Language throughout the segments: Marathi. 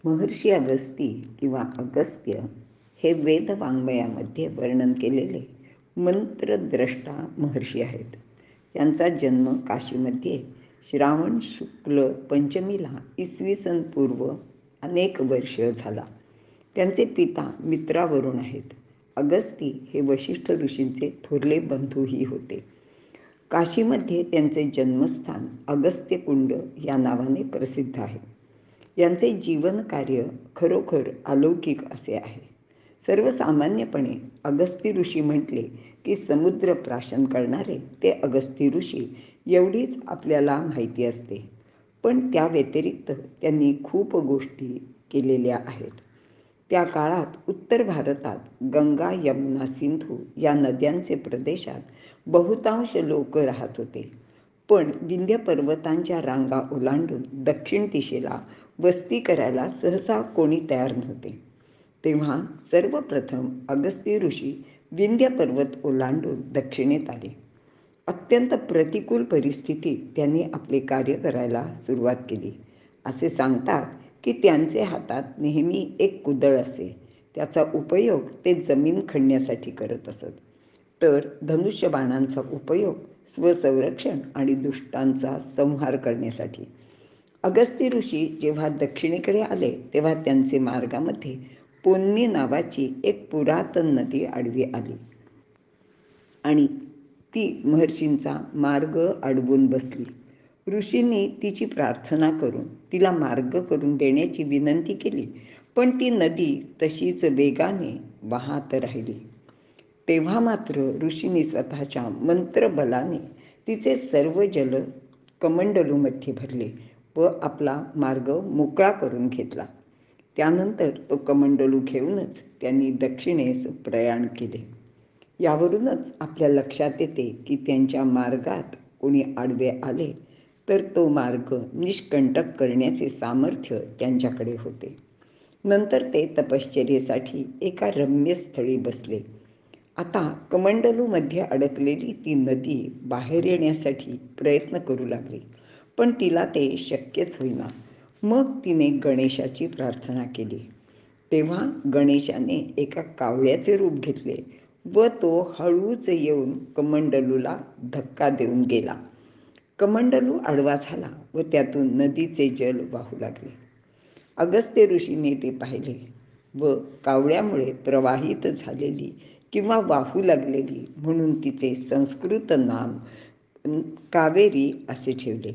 महर्षी अगस्ती किंवा अगस्त्य हे वेदवाङ्मयामध्ये वर्णन केलेले मंत्रद्रष्टा महर्षी आहेत. त्यांचा जन्म काशीमध्ये श्रावण शुक्ल पंचमीला इसवी पूर्व अनेक वर्ष झाला. त्यांचे पिता मित्रावरून आहेत. अगस्ती हे वशिष्ठ ऋषींचे थोरले बंधूही होते. काशीमध्ये त्यांचे जन्मस्थान अगस्त्यकुंड या नावाने प्रसिद्ध आहे. यांचे जीवन कार्य खरोखर अलौकिक असे आहे. सर्वसामान्यपणे अगस्ती ऋषी म्हटले की समुद्र प्राशन करणारे ते अगस्ती ऋषी एवढीच आपल्याला माहिती असते. पण त्या व्यतिरिक्त त्यांनी खूप गोष्टी केलेल्या आहेत. त्या काळात उत्तर भारतात गंगा यमुना सिंधू या नद्यांचे प्रदेशात बहुतांश लोक राहत होते. पण विंध्य पर्वतांच्या रांगा ओलांडून दक्षिण दिशेला वस्ती करायला सहसा कोणी तयार नव्हते. तेव्हा सर्वप्रथम अगस्ती ऋषी विंध्य पर्वत ओलांडून दक्षिणेत आले. अत्यंत प्रतिकूल परिस्थितीत त्यांनी आपले कार्य करायला सुरुवात केली. असे सांगतात की त्यांचे हातात नेहमी एक कुदळ असे. त्याचा उपयोग ते जमीन खणण्यासाठी करत असत. तर धनुष्यबाणांचा उपयोग स्वसंरक्षण आणि दुष्टांचा संहार करण्यासाठी. अगस्ती ऋषी जेव्हा दक्षिणेकडे आले तेव्हा त्यांचे मार्गामध्ये पोन्नी नावाची एक पुरातन नदी आडवी आली आणि ती महर्षींचा मार्ग अडवून बसली. ऋषींनी तिची प्रार्थना करून तिला मार्ग करून देण्याची विनंती केली, पण ती नदी तशीच वेगाने वाहत राहिली. तेव्हा मात्र ऋषींनी स्वतःच्या मंत्रबलाने तिचे सर्व जल कमंडलूमध्ये भरले व आपला मार्ग मोकळा करून घेतला. त्यानंतर तो कमंडलू घेऊनच त्यांनी दक्षिणेस प्रयाण केले. यावरूनच आपल्या लक्षात येते की त्यांच्या मार्गात कोणी आडवे आले तर तो मार्ग निष्कंटक करण्याचे सामर्थ्य त्यांच्याकडे होते. नंतर ते तपश्चर्येसाठी एका रम्य स्थळी बसले. आता कमंडलूमध्ये अडकलेली ती नदी बाहेर येण्यासाठी प्रयत्न करू लागली, पण तिला ते शक्यच होईना. मग तिने गणेशाची प्रार्थना केली. तेव्हा गणेशाने एका कावळ्याचे रूप घेतले व तो हळूच येऊन कमंडलूला धक्का देऊन गेला. कमंडलू आडवा झाला व त्यातून नदीचे जल वाहू लागले. अगस्त्य ऋषीने ते पाहिले व कावळ्यामुळे प्रवाहित झालेली किंवा वाहू लागलेली म्हणून तिचे संस्कृत नाम कावेरी असे ठेवले.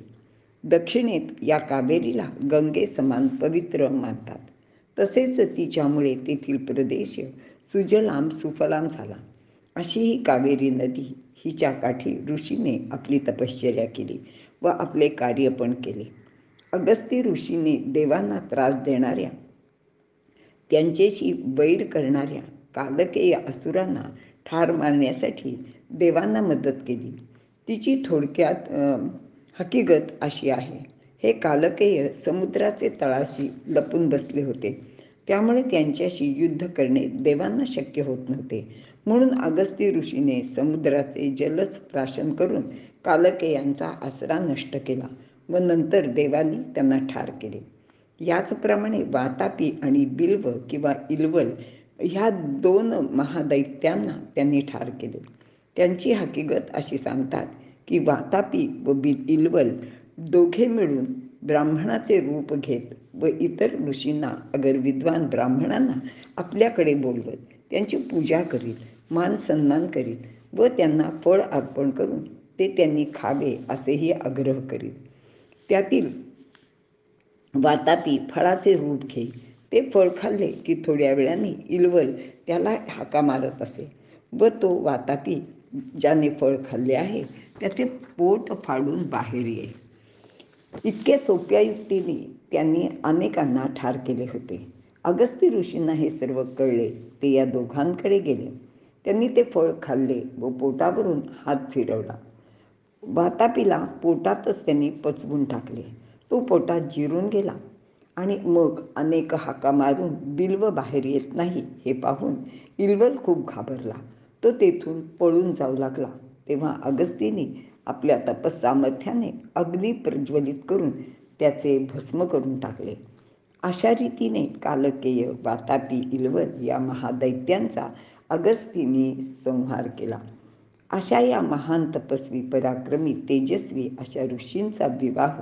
दक्षिणेत या कावेरीला गंगे समान पवित्र मानतात. तसेच तिच्यामुळे तेथील प्रदेश सुजलाम सुफलाम झाला. अशी ही कावेरी नदी हिच्या काठी ऋषीने आपली तपश्चर्या केली व आपले कार्य पण केले. अगस्ती ऋषीने देवांना त्रास देणाऱ्या, त्यांच्याशी वैर करणाऱ्या कालकेय असुरांना ठार मारण्यासाठी देवांना मदत केली. तिची थोडक्यात हकीकत अशी आहे. हे कालकेय समुद्राचे तळाशी लपून बसले होते. त्यामुळे त्यांच्याशी युद्ध करणे देवांना शक्य होत नव्हते. म्हणून अगस्ती ऋषीने समुद्राचे जलच प्राशन करून कालकेयांचा आसरा नष्ट केला व नंतर देवांनी त्यांना ठार केले. याचप्रमाणे वातापी आणि बिल्व किंवा इल्वल ह्या दोन महादैत्यांना त्यांनी ठार केले. त्यांची हकीकत अशी सांगतात की वातापी व इल्वल दोघे मिळून ब्राह्मणाचे रूप घेत व इतर ऋषींना अगर विद्वान ब्राह्मणांना आपल्याकडे बोलवत त्यांची पूजा करीत, मान सन्मान करीत व त्यांना फळ अर्पण करून ते त्यांनी खावे असेही आग्रह करीत. त्यातील वातापी फळाचे रूप घेई. ते फळ खाल्ले की थोड्या वेळाने इल्वल त्याला हाका मारत असे व तो वातापी ज्याने फळ खाल्ले आहे त्याचे पोट फाडून बाहेर येई. इतक्या सोप्या युक्तीने त्यांनी अनेकांना ठार केले होते. अगस्ती ऋषींना हे सर्व कळले. ते या दोघांकडे गेले. त्यांनी ते फळ खाल्ले व पोटावरून हात फिरवला. वातापीला पोटातच त्यांनी पचवून टाकले. तो पोटात जिरून गेला आणि मग अनेक हाका मारून बिल्व बाहेर येत नाही हे पाहून इल्वल खूप घाबरला. तो तेथून पळून जाऊ लागला. तेव्हा अगस्तीने आपल्या तपसामर्थ्याने अग्नी प्रज्वलित करून त्याचे भस्म करून टाकले. अशा रीतीने कालकेय, वातापी, इल्वर या महादैत्यांचा अगस्तींनी संहार केला. अशा या महान तपस्वी, पराक्रमी, तेजस्वी अशा ऋषींचा विवाह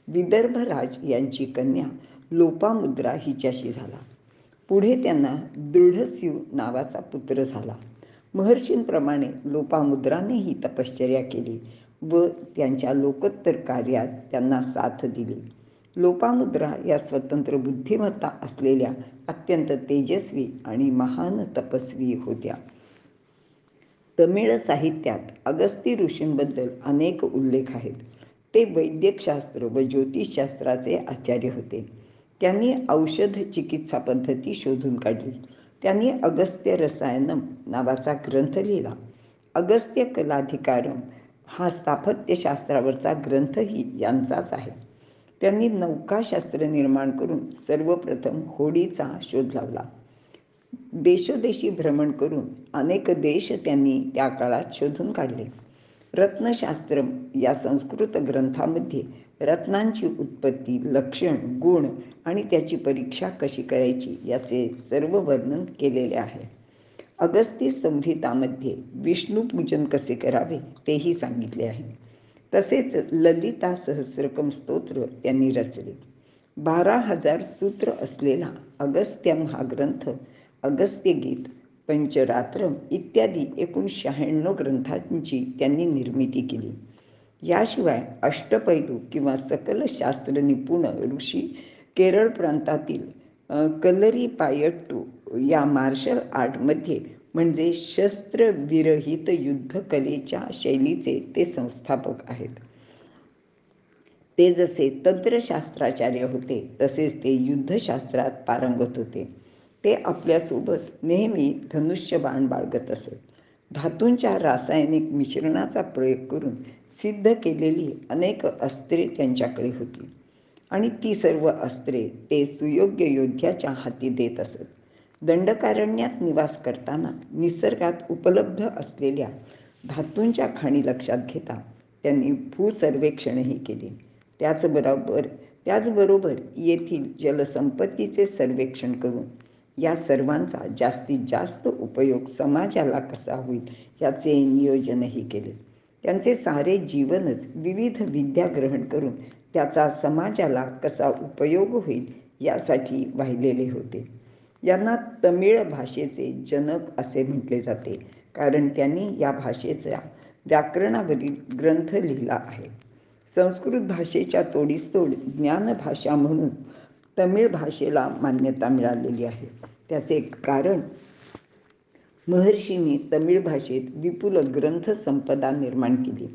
विदर्भराज यांची कन्या लोपामुद्रा हिच्याशी झाला. पुढे त्यांना दृढस्यू नावाचा पुत्र झाला. महर्षींप्रमाणे लोपामुद्रानेही तपश्चर्या केली व त्यांच्या लोकोत्तर कार्यात त्यांना साथ दिली. लोपामुद्रा या स्वतंत्र बुद्धिमत्ता असलेल्या अत्यंत तेजस्वी आणि महान तपस्वी होत्या. तमिळ साहित्यात अगस्ती ऋषींबद्दल अनेक उल्लेख आहेत. ते वैद्यकशास्त्र व ज्योतिषशास्त्राचे आचार्य होते. त्यांनी औषध चिकित्सा पद्धती शोधून काढली. त्यांनी अगस्त्य रसायनम नावाचा ग्रंथ लिहिला. अगस्त्य कलाधिकारम हा स्थापत्यशास्त्रावरचा ग्रंथही यांचाच आहे. त्यांनी नौकाशास्त्र निर्माण करून सर्वप्रथम होडीचा शोध लावला. देशोदेशी भ्रमण करून अनेक देश त्यांनी त्या काळात शोधून काढले. रत्नशास्त्रम या संस्कृत ग्रंथामध्ये रत्नांची उत्पत्ती, लक्षण, गुण आणि त्याची परीक्षा कशी करायची याचे सर्व वर्णन केलेले आहे. अगस्ती संहितामध्ये विष्णुपूजन कसे करावे तेही सांगितले आहे. तसेच ललिता सहस्रकम स्तोत्र त्यांनी रचले. 12,000 सूत्र असलेला अगस्त्यम हा ग्रंथ, अगस्त्यगीत, पंचरात्रम इत्यादी एकूण 96 ग्रंथांची त्यांनी निर्मिती केली. याशिवाय अष्टपैलू किंवा सकल शास्त्र निपुण ऋषी केरळ प्रांतातील कलरीपायट्टू या मार्शल आर्टमध्ये म्हणजे शस्त्रविरहित युद्धकलेच्या शैलीचे ते संस्थापक आहेत. ते जसे तंत्रशास्त्राचार्य होते तसेच ते युद्धशास्त्रात पारंगत होते. ते आपल्यासोबत नेहमी धनुष्यबाण बाळगत असत. धातूंच्या रासायनिक मिश्रणाचा प्रयोग करून सिद्ध केलेली अनेक अस्त्रे त्यांच्याकडे होती आणि ती सर्व अस्त्रे ते सुयोग्य योद्ध्याच्या हाती देत असत. दंडकारण्यात निवास करताना निसर्गात उपलब्ध असलेल्या धातूंच्या खाणी लक्षात घेता त्यांनी भूसर्वेक्षणही केले. त्याचबरोबर येथील जलसंपत्तीचे सर्वेक्षण करून या सर्वांचा जास्तीत जास्त उपयोग समाजाला कसा होईल याचे नियोजनही केले. त्यांचे सारे जीवनच विविध विद्या ग्रहण करून त्याचा समाजाला कसा उपयोग होईल यासाठी वाहिलेले होते. यांना तमिळ भाषेचे जनक असे म्हटले जाते, कारण त्यांनी या भाषेच्या व्याकरणावरील ग्रंथ लिहिला आहे. संस्कृत भाषेच्या तोडीस तोड ज्ञानभाषा म्हणून तमिळ भाषेला मान्यता मिळालेली आहे. त्याचे कारण महर्षींनी तमिळ भाषेत विपुल ग्रंथसंपदा निर्माण केली.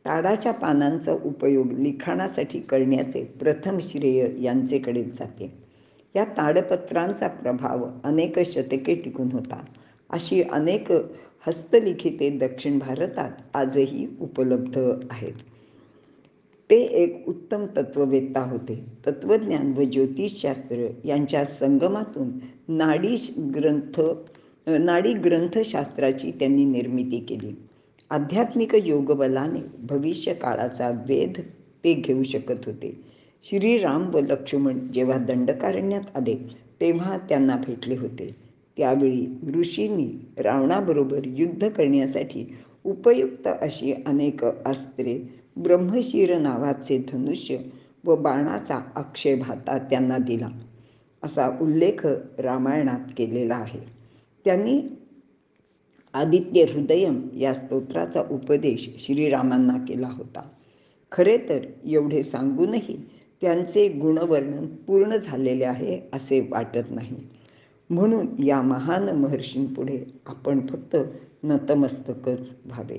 ताडाच्या पानांचा उपयोग लिखाणासाठी करण्याचे प्रथम श्रेय यांचेकडेच जाते. या ताडपत्रांचा प्रभाव अनेक शतके टिकून होता. अशी अनेक हस्तलिखिते दक्षिण भारतात आजही उपलब्ध आहेत. ते एक उत्तम तत्ववेत्ता होते. तत्वज्ञान व ज्योतिषशास्त्र यांच्या संगमातून नाडी ग्रंथशास्त्राची त्यांनी निर्मिती केली. आध्यात्मिक योगबलाने भविष्य काळाचा वेध ते घेऊ शकत होते. श्रीराम व लक्ष्मण जेव्हा दंडकारण्यात आले तेव्हा त्यांना भेटले होते. त्यावेळी ऋषींनी रावणाबरोबर युद्ध करण्यासाठी उपयुक्त अशी अनेक अस्त्रे, ब्रह्मशीर नावाचे धनुष्य व बाणाचा अक्षयभाता त्यांना दिला असा उल्लेख रामायणात केलेला आहे. त्यांनी आदित्य हृदयम या स्तोत्राचा उपदेश श्रीरामांना केला होता. खरे तर एवढे सांगूनही त्यांचे गुणवर्णन पूर्ण झालेले आहे असे वाटत नाही. म्हणून या महान महर्षींपुढे आपण फक्त नतमस्तकच व्हावे.